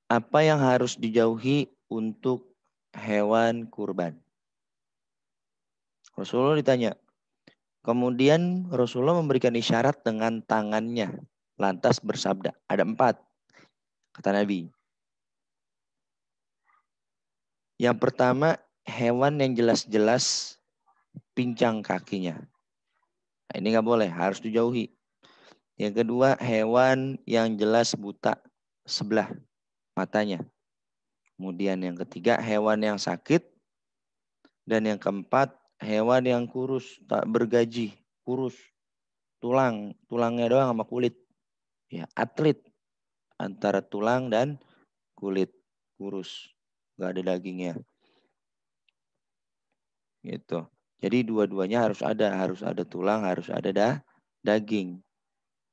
Apa yang harus dijauhi untuk hewan kurban? Rasulullah ditanya. Kemudian Rasulullah memberikan isyarat dengan tangannya. Lantas bersabda. Ada 4. Kata Nabi. Yang pertama, hewan yang jelas-jelas pincang kakinya. Nah, ini nggak boleh, harus dijauhi. Yang kedua, hewan yang jelas buta sebelah matanya. Kemudian yang ketiga, hewan yang sakit. Dan yang keempat, hewan yang kurus, tak bergaji, kurus. Tulangnya doang sama kulit. Ya, atlet antara tulang dan kulit, kurus, nggak ada dagingnya. Gitu. Jadi dua-duanya harus ada tulang, harus ada daging.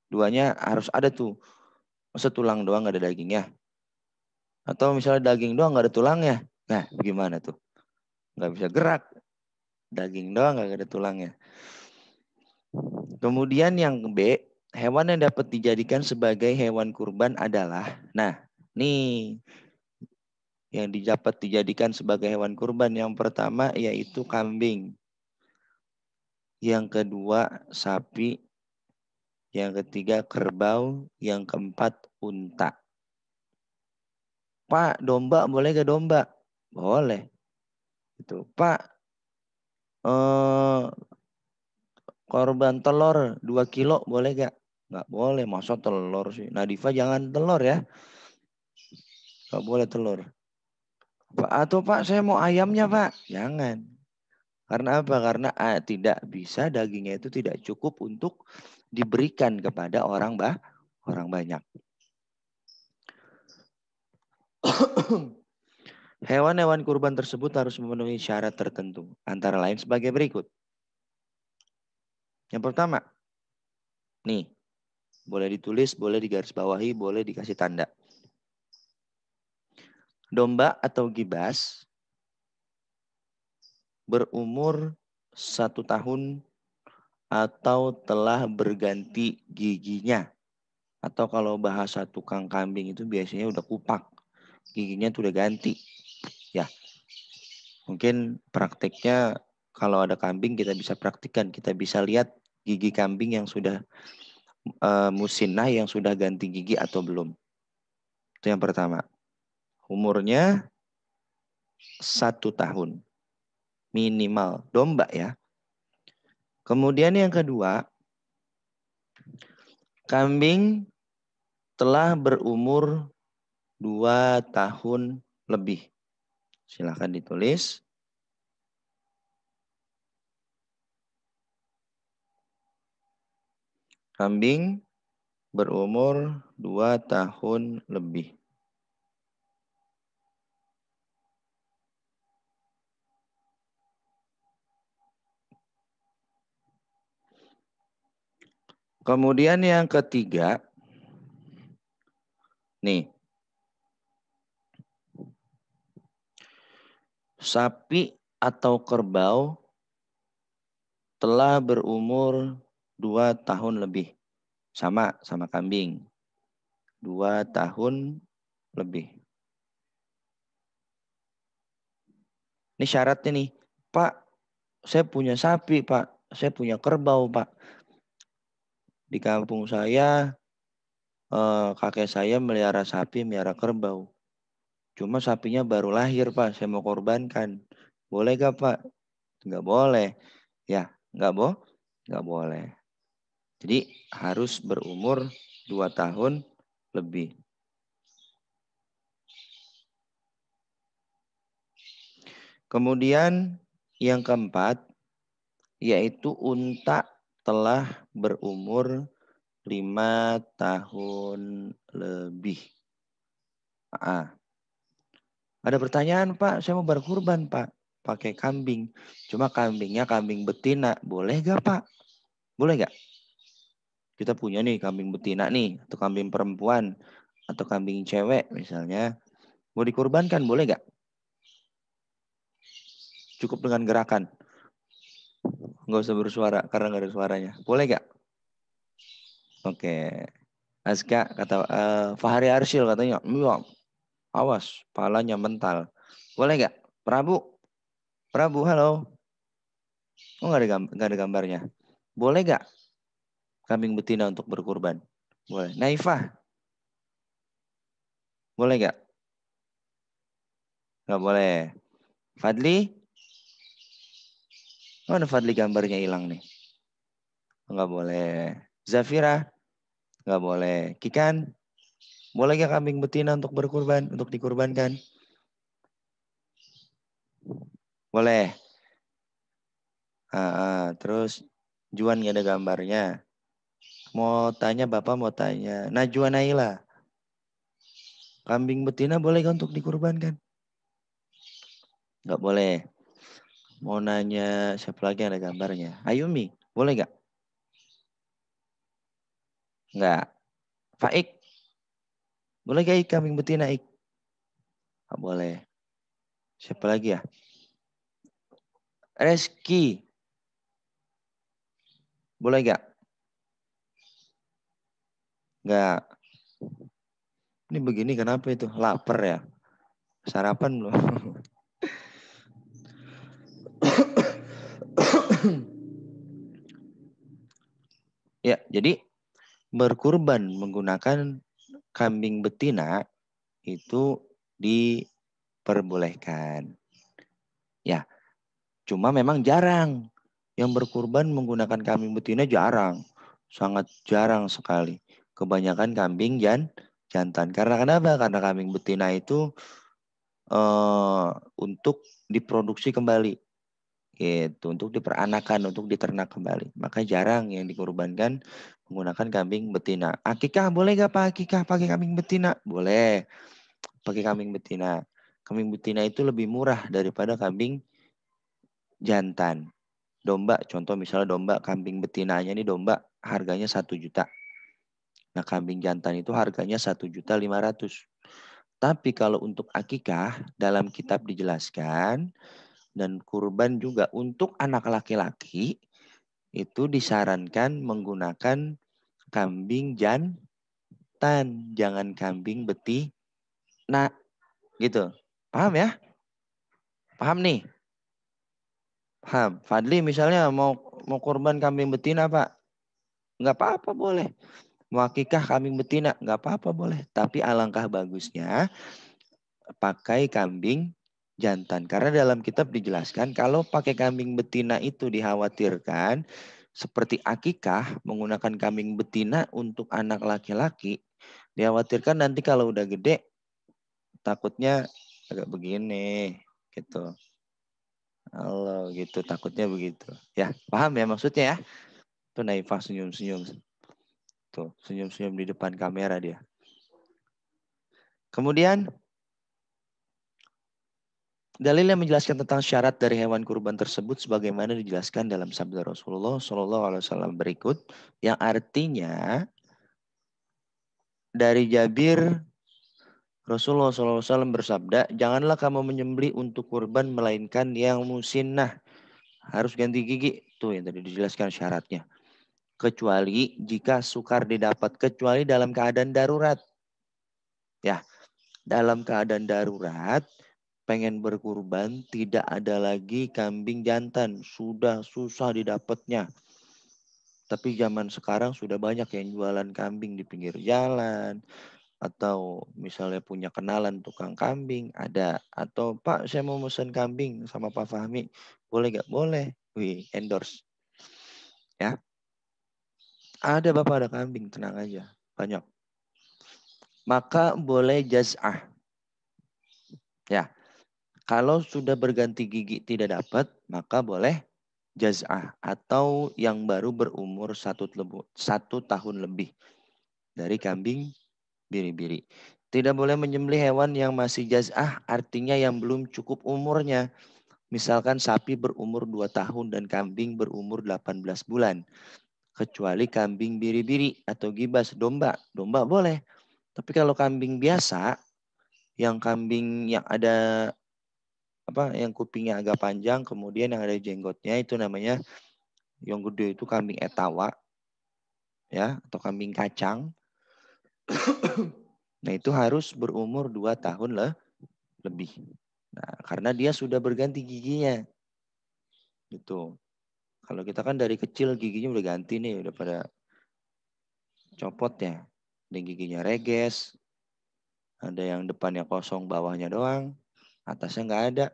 Duanya harus ada tuh. Masa tulang doang nggak ada dagingnya? Atau misalnya daging doang nggak ada tulangnya? Nah, gimana tuh? Nggak bisa gerak. Daging doang nggak ada tulangnya. Kemudian yang B, hewan yang dapat dijadikan sebagai hewan kurban adalah, nah, nih yang dapat dijadikan sebagai hewan kurban yang pertama yaitu kambing. Yang kedua sapi, yang ketiga kerbau, yang keempat unta. Pak, domba boleh gak domba? Boleh. Itu, Pak, korban telur 2 kilo boleh gak? Nggak boleh, masa telur sih. Nadifa jangan telur ya. Nggak boleh telur. Pak, atau Pak saya mau ayamnya Pak. Jangan. Karena apa? Karena tidak bisa, dagingnya itu tidak cukup untuk diberikan kepada orang banyak. Hewan-hewan kurban tersebut harus memenuhi syarat tertentu. Antara lain sebagai berikut. Yang pertama, nih, boleh ditulis, boleh digarisbawahi, boleh dikasih tanda. Domba atau gibas berumur 1 tahun atau telah berganti giginya. Atau kalau bahasa tukang kambing itu biasanya udah kupak. Giginya tuh udah ganti. Ya, mungkin prakteknya kalau ada kambing kita bisa praktikkan. Kita bisa lihat gigi kambing yang sudah musnah, yang sudah ganti gigi atau belum. Itu yang pertama. Umurnya 1 tahun. Minimal. Domba ya. Kemudian yang kedua, kambing telah berumur 2 tahun lebih. Silahkan ditulis. Kambing berumur 2 tahun lebih. Kemudian yang ketiga, nih, sapi atau kerbau telah berumur 2 tahun lebih. Sama kambing. 2 tahun lebih. Ini syaratnya nih, Pak, saya punya sapi, Pak. Saya punya kerbau, Pak. Di kampung saya, kakek saya melihara sapi, melihara kerbau. Cuma sapinya baru lahir, Pak. Saya mau korbankan. Boleh gak, Pak? Nggak boleh. Ya, nggak boleh. Jadi harus berumur 2 tahun lebih. Kemudian yang keempat, yaitu unta telah berumur 5 tahun lebih. Ada pertanyaan, Pak, saya mau berkurban, Pak. Pakai kambing. Cuma kambingnya kambing betina. Boleh gak, Pak? Boleh gak? Kita punya nih kambing betina nih. Atau kambing perempuan. Atau kambing cewek misalnya. Mau dikurbankan, boleh gak? Cukup dengan gerakan. Nggak usah bersuara karena nggak ada suaranya. Boleh gak? Oke. Aska kata Fahri Arsyil katanya. Iya. Awas, palanya mental. Boleh nggak? Prabu, Prabu, halo. Oh, nggak ada gambarnya. Boleh nggak kambing betina untuk berkurban? Boleh. Naifah, boleh nggak? Nggak boleh. Fadli, mana Fadli gambarnya hilang nih? Nggak boleh. Zafira, nggak boleh. Kikan, boleh nggak kambing betina untuk berkurban, untuk dikurbankan? Boleh. Terus Juan nggak ada gambarnya. Mau tanya Bapak, mau tanya. Najwa Naila, kambing betina boleh nggak untuk dikurbankan? Nggak boleh. Mau nanya siapa lagi yang ada gambarnya? Ayumi, boleh nggak? Nggak. Faik, boleh gak kambing betina Ik? Nggak boleh. Siapa lagi ya? Reski, boleh gak? Nggak. Ini begini kenapa itu? Lapar ya? Sarapan belum? Ya, jadi berkurban menggunakan kambing betina itu diperbolehkan. Ya, cuma memang jarang. Yang berkurban menggunakan kambing betina jarang. Sangat jarang sekali. Kebanyakan kambing jantan. Karena kenapa? Karena kambing betina itu untuk diproduksi kembali. Gitu, untuk diperanakan, untuk diternak kembali. Maka jarang yang dikorbankan menggunakan kambing betina. Akikah boleh gak Pak Akikah pakai kambing betina? Boleh, pakai kambing betina. Kambing betina itu lebih murah daripada kambing jantan. Domba, contoh misalnya domba, kambing betinanya ini domba harganya 1 juta. Nah kambing jantan itu harganya 1.500.000. Tapi kalau untuk akikah dalam kitab dijelaskan dan kurban juga untuk anak laki-laki itu disarankan menggunakan kambing jantan, jangan kambing betina gitu. Paham ya? Paham nih? Paham. Fadli misalnya mau kurban kambing betina, Pak. Nggak apa-apa boleh. Mau akikah kambing betina, nggak apa-apa boleh. Tapi alangkah bagusnya pakai kambing jantan. Karena dalam kitab dijelaskan kalau pakai kambing betina itu dikhawatirkan seperti akikah menggunakan kambing betina untuk anak laki-laki. Dikhawatirkan nanti kalau udah gede takutnya agak begini gitu. Allah gitu takutnya begitu. Ya, paham ya maksudnya ya? Tuh Naifah senyum-senyum. Tuh, senyum-senyum di depan kamera dia. Kemudian dalil yang menjelaskan tentang syarat dari hewan kurban tersebut sebagaimana dijelaskan dalam sabda Rasulullah SAW berikut, yang artinya dari Jabir Rasulullah SAW bersabda, janganlah kamu menyembelih untuk kurban melainkan yang musinnah, harus ganti gigi. Tuh yang tadi dijelaskan syaratnya. Kecuali jika sukar didapat, kecuali dalam keadaan darurat. Ya, dalam keadaan darurat pengen berkurban, tidak ada lagi kambing jantan, sudah susah didapatnya. Tapi zaman sekarang sudah banyak yang jualan kambing di pinggir jalan, atau misalnya punya kenalan tukang kambing, ada. Atau Pak saya mau pesan kambing sama Pak Fahmi, boleh gak? Boleh. Wih, endorse. Ya, ada Bapak ada kambing, tenang aja. Banyak. Maka boleh jaz'ah. Ya, kalau sudah berganti gigi tidak dapat, maka boleh jaz'ah atau yang baru berumur 1 tahun lebih dari kambing biri-biri. Tidak boleh menyembelih hewan yang masih jaz'ah, artinya yang belum cukup umurnya. Misalkan sapi berumur 2 tahun dan kambing berumur 18 bulan. Kecuali kambing biri-biri atau gibas, domba. Domba boleh. Tapi kalau kambing biasa, yang kambing yang ada yang kupingnya agak panjang, kemudian yang ada jenggotnya itu namanya yang gede itu kambing etawa ya atau kambing kacang. Nah itu harus berumur 2 tahun lebih. Nah karena dia sudah berganti giginya. Gitu. Kalau kita kan dari kecil giginya udah ganti nih, udah pada copot ya. Ada giginya reges, ada yang depannya kosong, bawahnya doang, atasnya nggak ada.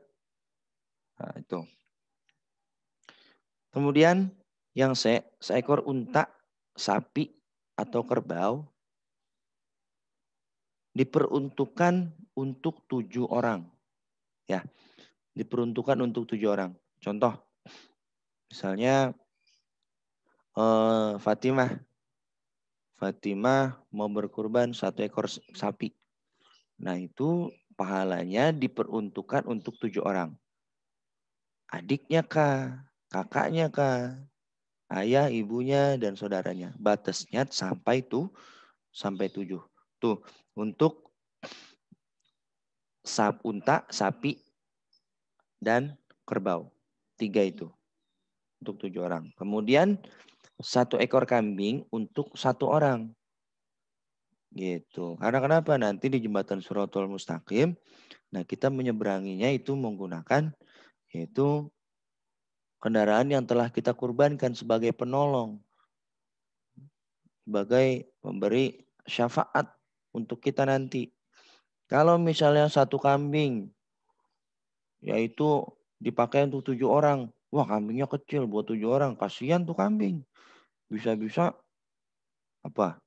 Nah, itu. Kemudian yang seekor unta, sapi, atau kerbau diperuntukkan untuk 7 orang. Ya, diperuntukkan untuk 7 orang. Contoh, misalnya Fatimah. Fatimah mau berkurban 1 ekor sapi. Nah itu pahalanya diperuntukkan untuk 7 orang. Adiknya kah, kakaknya kah, ayah, ibunya, dan saudaranya. Batasnya sampai 7. Tuh, untuk unta, sapi, dan kerbau. 3 itu. Untuk 7 orang. Kemudian 1 ekor kambing untuk 1 orang. Gitu. Karena kenapa? Nanti di jembatan Shirathul Mustaqim, nah kita menyeberanginya itu menggunakan yaitu kendaraan yang telah kita kurbankan sebagai penolong. Sebagai pemberi syafaat untuk kita nanti. Kalau misalnya 1 kambing, yaitu dipakai untuk 7 orang. Wah kambingnya kecil buat 7 orang. Kasihan tuh kambing. Bisa-bisa apa?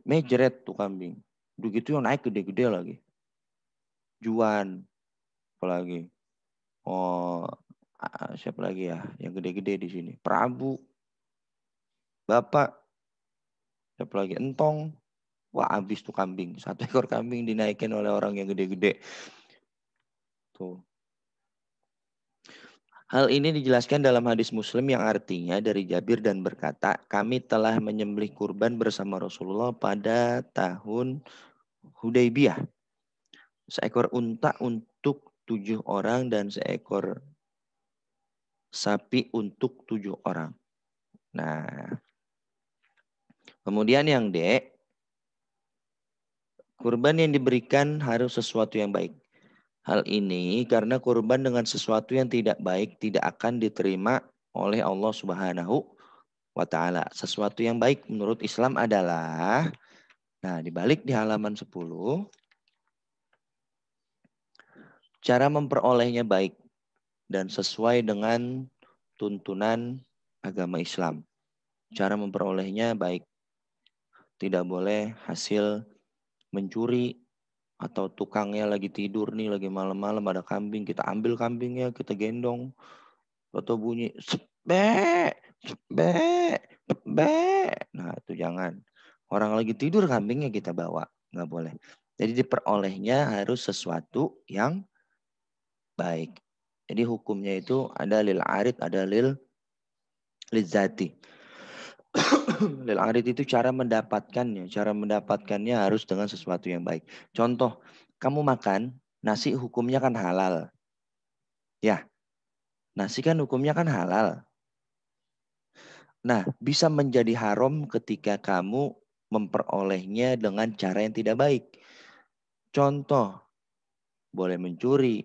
Mejeret tuh kambing. Begitu yang naik gede-gede lagi. Juan apalagi. Oh, siapa lagi ya yang gede-gede di sini? Prabu, Bapak, siapa lagi? Entong. Wah, habis tuh kambing. 1 ekor kambing dinaikin oleh orang yang gede-gede. Tuh. Hal ini dijelaskan dalam hadis Muslim yang artinya dari Jabir dan berkata, kami telah menyembelih kurban bersama Rasulullah pada tahun Hudaybiyah. Seekor unta untuk 7 orang dan seekor sapi untuk 7 orang. Nah, kemudian yang D, kurban yang diberikan harus sesuatu yang baik. Hal ini karena kurban dengan sesuatu yang tidak baik tidak akan diterima oleh Allah Subhanahu wa ta'ala. Sesuatu yang baik menurut Islam adalah, nah dibalik di halaman 10, cara memperolehnya baik dan sesuai dengan tuntunan agama Islam. Cara memperolehnya baik. Tidak boleh hasil mencuri atau tukangnya lagi tidur nih, lagi malam-malam ada kambing, kita ambil kambingnya, kita gendong, atau bunyi sepek, sepek, sepek. Nah itu jangan. Orang lagi tidur kambingnya kita bawa, nggak boleh. Jadi diperolehnya harus sesuatu yang baik. Jadi hukumnya itu ada lil arid, ada lil lizati. Lil arid itu cara mendapatkannya. Cara mendapatkannya harus dengan sesuatu yang baik. Contoh, kamu makan nasi hukumnya kan halal. Ya, nasi kan hukumnya kan halal. Nah, bisa menjadi haram ketika kamu memperolehnya dengan cara yang tidak baik. Contoh, boleh mencuri,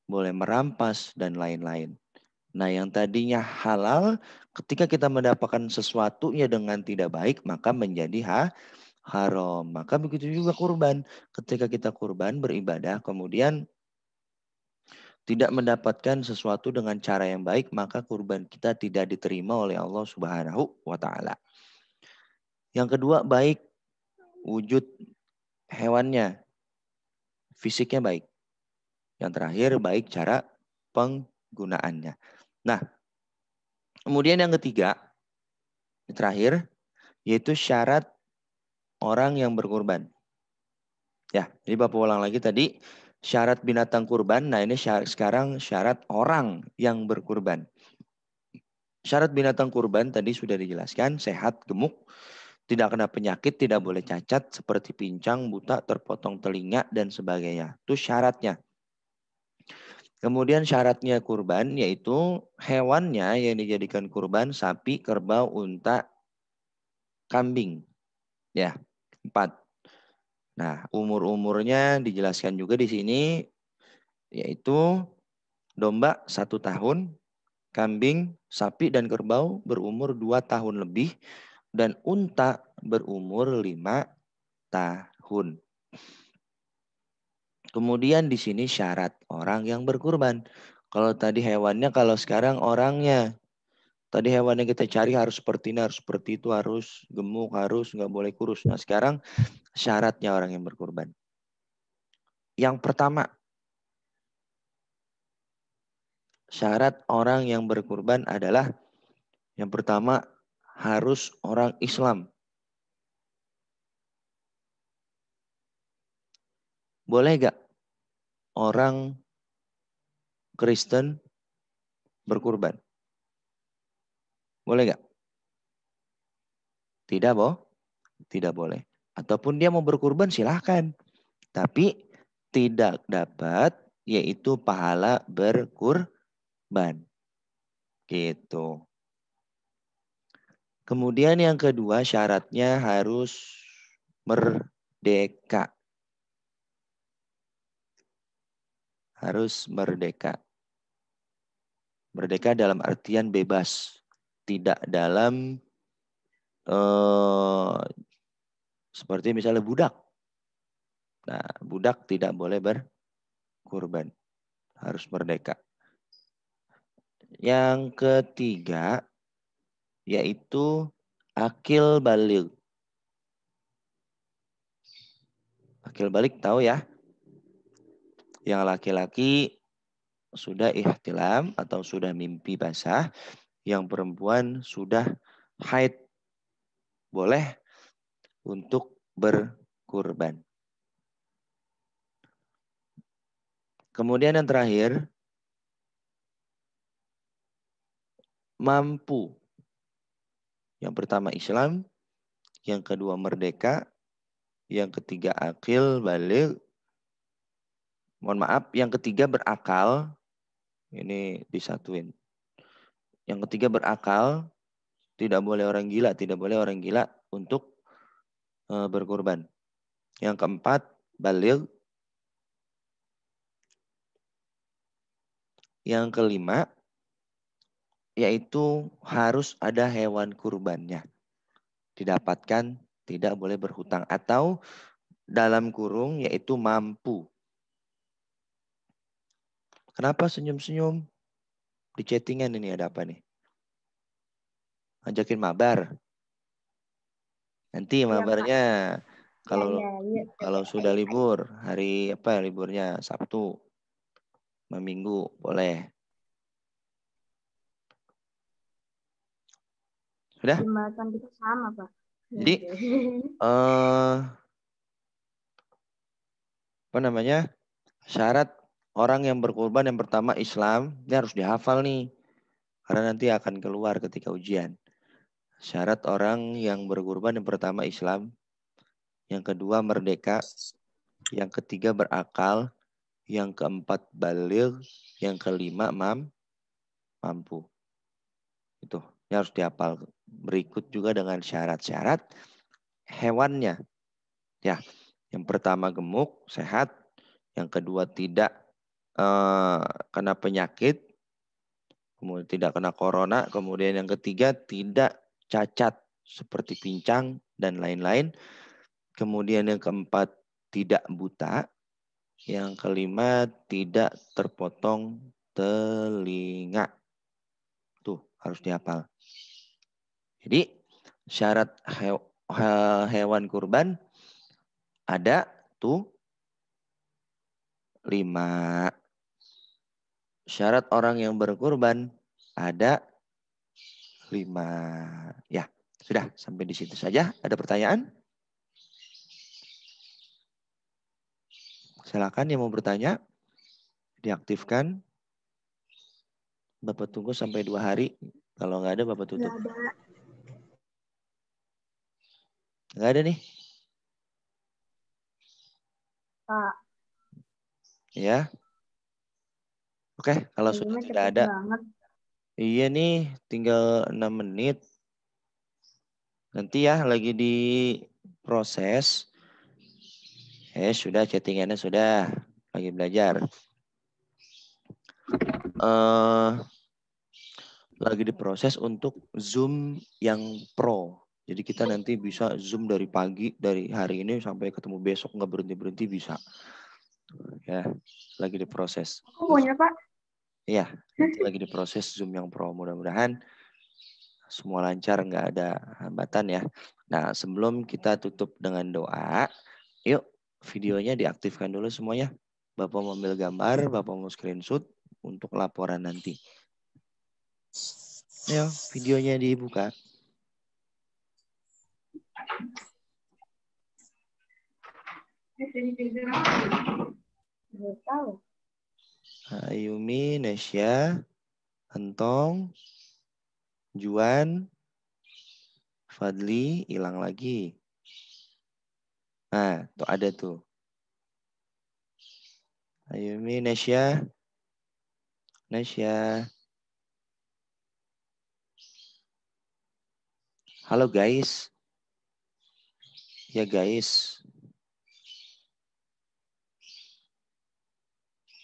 boleh merampas, dan lain-lain. Nah, yang tadinya halal, ketika kita mendapatkan sesuatunya dengan tidak baik, maka menjadi haram. Maka begitu juga kurban. Ketika kita kurban beribadah, kemudian tidak mendapatkan sesuatu dengan cara yang baik, maka kurban kita tidak diterima oleh Allah Subhanahu wa ta'ala. Yang kedua, baik wujud hewannya, fisiknya baik. Yang terakhir, baik cara penggunaannya. Nah, kemudian yang ketiga, yang terakhir, yaitu syarat orang yang berkurban. Ya, jadi Bapak ulang lagi tadi, syarat binatang kurban. Nah, ini sekarang syarat orang yang berkurban. Syarat binatang kurban tadi sudah dijelaskan, sehat, gemuk, tidak kena penyakit, tidak boleh cacat, seperti pincang, buta, terpotong telinga, dan sebagainya. Itu syaratnya. Kemudian syaratnya kurban yaitu hewannya yang dijadikan kurban, sapi, kerbau, unta, kambing. Ya, 4. Nah, umur-umurnya dijelaskan juga di sini, yaitu domba 1 tahun, kambing, sapi, dan kerbau berumur 2 tahun lebih, dan unta berumur 5 tahun. Kemudian di sini syarat orang yang berkurban. Kalau tadi hewannya, kalau sekarang orangnya. Tadi hewan yang kita cari harus seperti ini, harus seperti itu, harus gemuk, harus nggak boleh kurus. Nah sekarang syaratnya orang yang berkurban. Yang pertama, syarat orang yang berkurban adalah yang pertama harus orang Islam. Boleh gak orang Kristen berkurban? Boleh gak? Tidak, tidak boleh. Ataupun dia mau berkurban silahkan. Tapi tidak dapat yaitu pahala berkurban. Gitu. Kemudian yang kedua syaratnya harus merdeka. Harus merdeka. Merdeka dalam artian bebas. Tidak dalam seperti misalnya budak. Nah, budak tidak boleh berkurban. Harus merdeka. Yang ketiga yaitu akil baligh. Akil balik tahu ya. Yang laki-laki sudah ihtilam atau sudah mimpi basah. Yang perempuan sudah haid. Boleh untuk berkurban. Kemudian yang terakhir, mampu. Yang pertama Islam, yang kedua merdeka, yang ketiga akil baligh. Mohon maaf, yang ketiga berakal. Ini disatuin. Yang ketiga berakal, tidak boleh orang gila, tidak boleh orang gila untuk berkurban. Yang keempat baligh. Yang kelima yaitu harus ada hewan kurbannya. Didapatkan, tidak boleh berhutang atau dalam kurung yaitu mampu. Kenapa senyum-senyum? Di chattingan ini ada apa nih? Ajakin mabar. Nanti mabarnya kalau sudah libur, hari apa liburnya? Sabtu, Minggu, boleh. Sudah? Jembatan kita sama, Pak. Jadi apa namanya? Syarat orang yang berkurban yang pertama Islam, ini harus dihafal nih. Karena nanti akan keluar ketika ujian. Syarat orang yang berkurban yang pertama Islam, yang kedua merdeka, yang ketiga berakal, yang keempat baligh, yang kelima mampu. Itu ini harus dihafal. Berikut juga dengan syarat-syarat hewannya. Ya, yang pertama gemuk, sehat, yang kedua tidak kena penyakit, kemudian tidak kena corona, kemudian yang ketiga tidak cacat seperti pincang dan lain-lain. Kemudian yang keempat tidak buta, yang kelima tidak terpotong telinga. Tuh harus dihafal. Jadi syarat hewan kurban ada tuh 5. Syarat orang yang berkurban ada 5. Ya, sudah sampai di situ saja. Ada pertanyaan? Silakan yang mau bertanya. Diaktifkan. Bapak tunggu sampai 2 hari. Kalau nggak ada Bapak tutup. Nggak ada. Nggak ada nih. Pak. Ya. Oke, kalau sudah Kayaknya tidak cepet ada. banget. Iya nih, tinggal 6 menit. Nanti ya lagi di proses. Sudah chattingannya sudah. Lagi belajar. Lagi diproses untuk Zoom yang Pro. Jadi kita nanti bisa Zoom dari pagi, dari hari ini sampai ketemu besok, nggak berhenti-berhenti bisa. Ya, lagi diproses. Aku punya, Pak. Iya, nanti lagi diproses Zoom yang Pro. Mudah-mudahan semua lancar, nggak ada hambatan ya. Nah, sebelum kita tutup dengan doa, yuk videonya diaktifkan dulu semuanya. Bapak mau ambil gambar, Bapak mau screenshot untuk laporan nanti. Ayo, videonya dibuka. Nggak tahu. Ayumi, Nesya, Entong, Juan, Fadli, hilang lagi. Nah, tuh ada tuh. Ayumi, Nesya. Halo guys. Ya guys.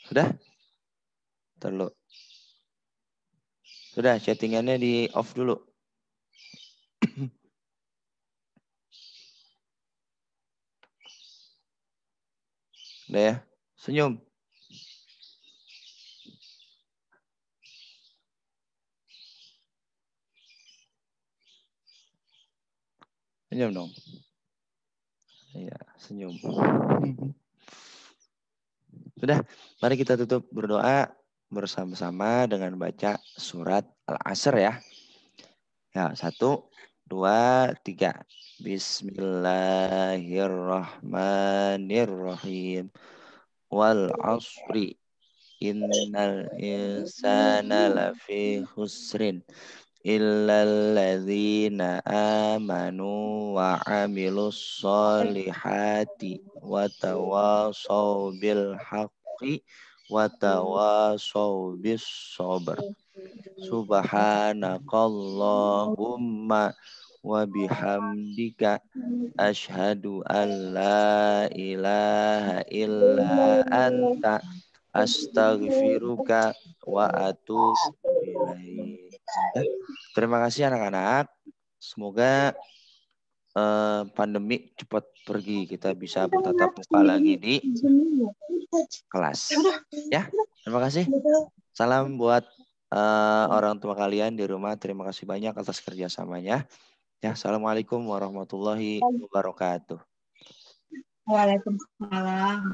Sudah? Terlalu. Sudah, chattingannya di off dulu. Udah ya. Senyum. Senyum dong. Iya, senyum. Sudah, mari kita tutup berdoa bersama-sama dengan baca surat Al-Asr ya. Ya, 1, 2, 3. Bismillahirrahmanirrahim. Wal asri innal insana lafi khusrin illal ladzina amanu wa amilus solihati wa tawasaw bil haqqi wa tawasaw bis sabr. Subhanakallahumma wa bihamdika asyhadu an la ilaha illa anta astaghfiruka wa atubu ilaik. Ya. Terima kasih anak-anak. Semoga pandemi cepat pergi, kita bisa bertatap muka lagi di kelas. Ya, terima kasih. Salam buat orang tua kalian di rumah. Terima kasih banyak atas kerjasamanya. Ya, assalamualaikum warahmatullahi wabarakatuh. Waalaikumsalam.